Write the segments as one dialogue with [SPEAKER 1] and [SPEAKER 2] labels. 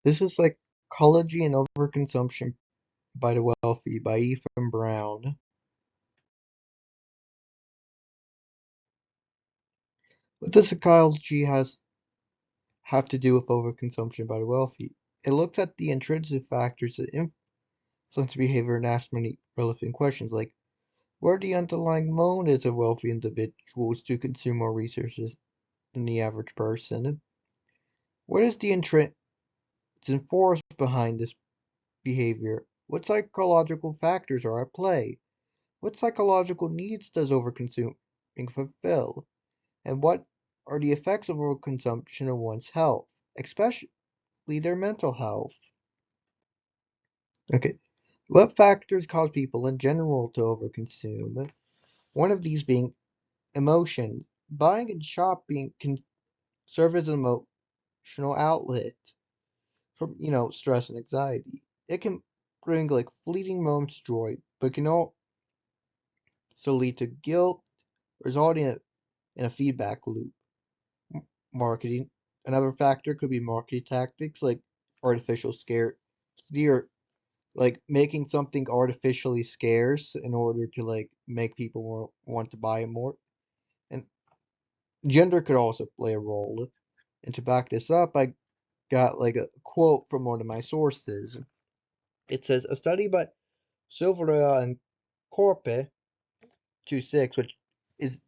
[SPEAKER 1] This is Psychology and Overconsumption by the Wealthy by Ethan Brown. What does psychology have to do with overconsumption by the wealthy? It looks at the intrinsic factors that influence behavior and asks many relevant questions like what are the underlying motives of wealthy individuals to consume more resources than the average person? What is the intrinsic force behind this behavior? What psychological factors are at play? What psychological needs does overconsuming fulfill? And what are the effects of overconsumption on one's health, especially their mental health? Okay, what factors cause people in general to overconsume? One of these being emotion. Buying and shopping can serve as an emotional outlet for, stress and anxiety. It can bring fleeting moments of joy, but can also lead to guilt, resulting in a feedback loop. Marketing. Another factor could be marketing tactics like artificial scarcity or making something artificially scarce in order to make people want to buy it more. And gender could also play a role. And to back this up, I got a quote from one of my sources. It says a study by Silveria and Corpe 26, which is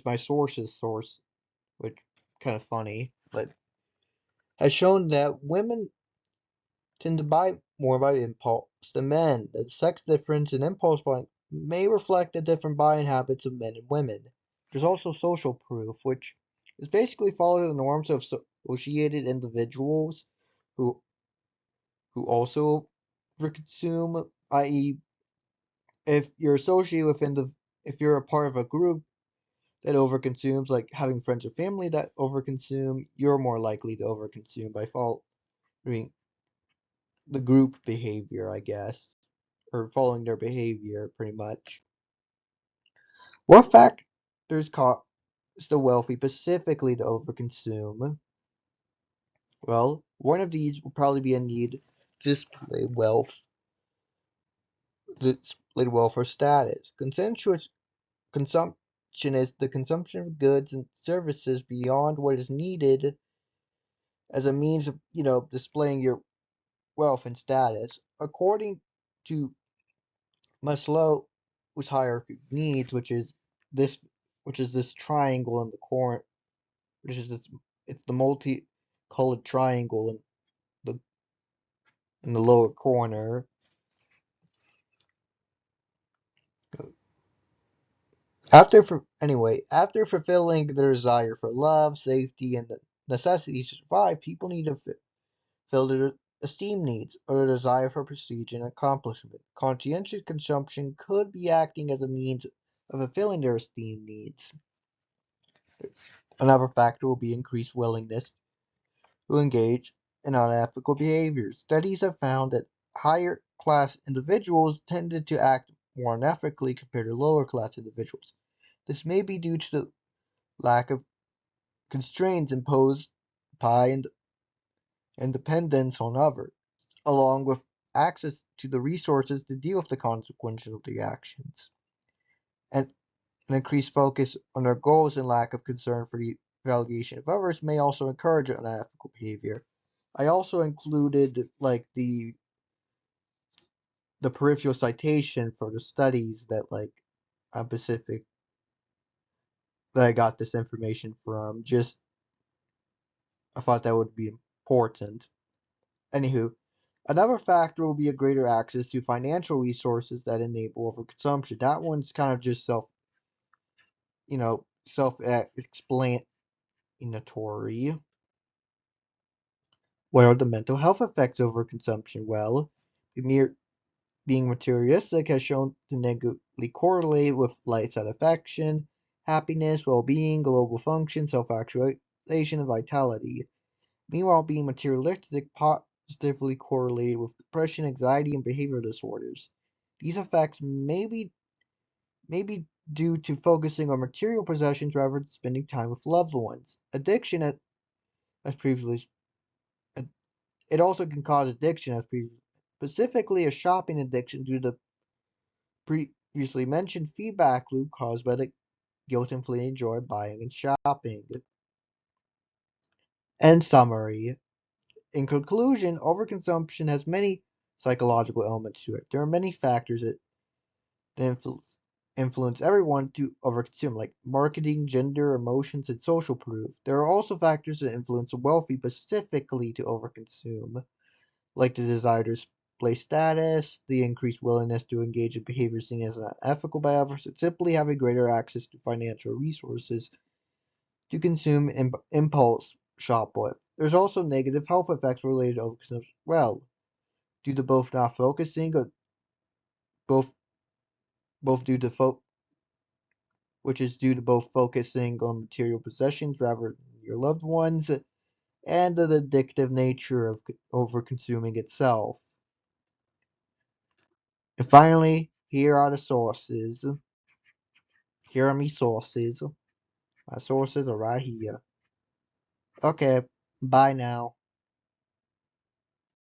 [SPEAKER 1] my source's source, which kind of funny, but has shown that women tend to buy more by impulse than men. The sex difference in impulse buying may reflect the different buying habits of men and women. There's also social proof, which is basically following the norms of associated individuals who also consume, i.e., if you're associated with if you're a part of a group that overconsumes, like having friends or family that overconsume, you're more likely to overconsume by following the group behavior, I guess, or following their behavior pretty much. What factors cause the wealthy specifically to overconsume? Well, one of these will probably be a need to display wealth or status. Consumption is the consumption of goods and services beyond what is needed as a means of, displaying your wealth and status. According to Maslow's hierarchy of needs, this, which is this triangle in the corner, which is this, it's the multicolored triangle the in the lower corner. After fulfilling their desire for love, safety, and the necessities to survive, people need to fulfill their esteem needs or their desire for prestige and accomplishment. Conscientious consumption could be acting as a means of fulfilling their esteem needs. Another factor will be increased willingness to engage in unethical behaviors. Studies have found that higher class individuals tended to act more unethically compared to lower class individuals. This may be due to the lack of constraints imposed by and dependence on others, along with access to the resources to deal with the consequences of the actions. And an increased focus on their goals and lack of concern for the validation of others may also encourage unethical behavior. I also included the peripheral citation for the studies that Pacific that I got this information from. Just I thought that would be important. Anywho, another factor will be a greater access to financial resources that enable overconsumption. That one's kind of just self-explanatory. What are the mental health effects of overconsumption? Well, being materialistic has shown to negatively correlate with life satisfaction, happiness, well-being, global function, self-actualization, and vitality. Meanwhile, being materialistic positively correlated with depression, anxiety, and behavioral disorders. These effects may be due to focusing on material possessions rather than spending time with loved ones. Addiction, as previously It also can cause addiction, specifically a shopping addiction due to the previously mentioned feedback loop caused by the guilt and fleeting joy of buying and shopping. End summary. In conclusion, overconsumption has many psychological elements to it. There are many factors that influence everyone to overconsume, like marketing, gender, emotions, and social proof. There are also factors that influence the wealthy specifically to overconsume, like the desire to display status, the increased willingness to engage in behavior seen as unethical by others, and simply having greater access to financial resources to consume impulse shop with. There's also negative health effects related to overconsumption. Well, due to both not focusing, or both both due to which is due to both focusing on material possessions rather than your loved ones, and the addictive nature of overconsuming itself. And finally, here are the sources. Here are me sources. My sources are right here. Okay, bye now.